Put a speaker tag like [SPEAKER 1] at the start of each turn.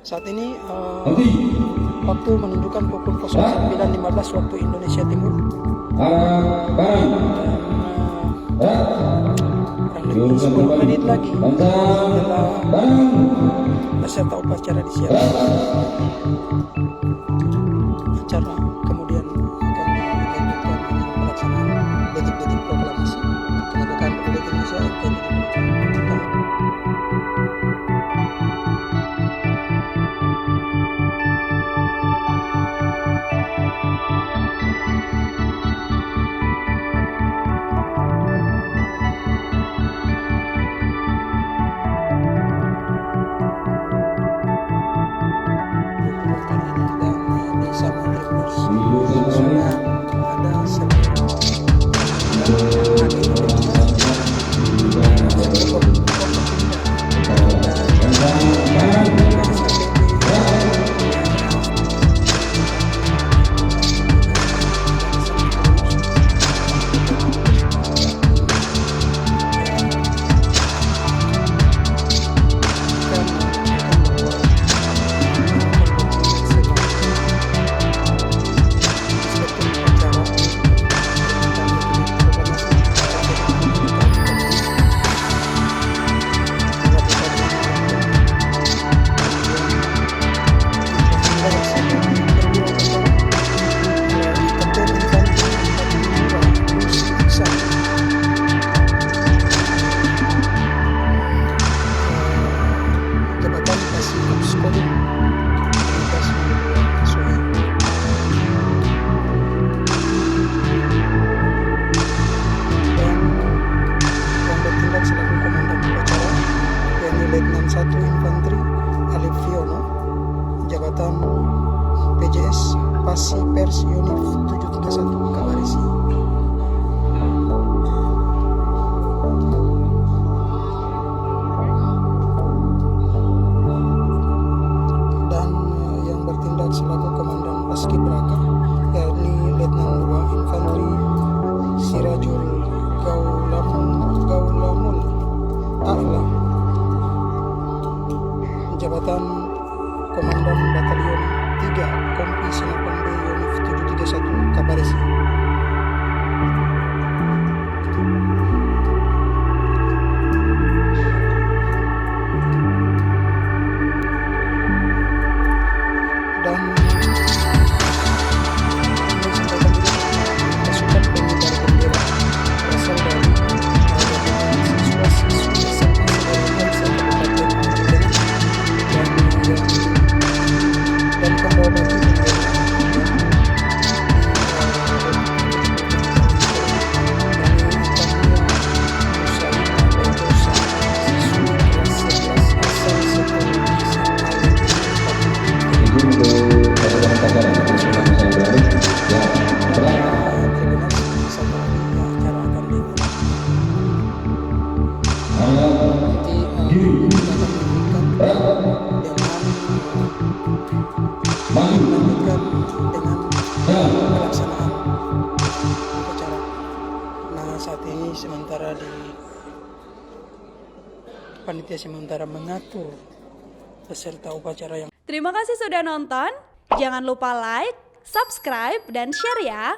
[SPEAKER 1] Saat ini waktu menunjukkan pukul 09.15 waktu Indonesia Timur. Kurang lebih 10 menit lagi setelah peserta upacara disiapkan. Acara kemudian akan dilanjutkan dengan pelaksanaan detik-detik proklamasi kemerdekaan Republik Indonesia ke-70. Letnan 1 Infanteri Alif Fiono, jabatan PJS Pasi Pers Unif 731 Kabarisi. Dan yang bertindak selaku Komandan Paskibraka yakni Letnan 2 Infanteri Sirajul Gaulamul A'la, jabatan Komandan Batalion 3 Kompi Sinapan B Unif 731 Kabarisi. Dan pasukan pengibar bendera berasal dari siswa-siswi SMA dan pembawa baki bendera pelaksanaan upacara. Nah, saat ini sementara di panitia sementara mengatur peserta upacara yang.
[SPEAKER 2] Terima kasih sudah nonton. Jangan lupa like, subscribe, dan share ya.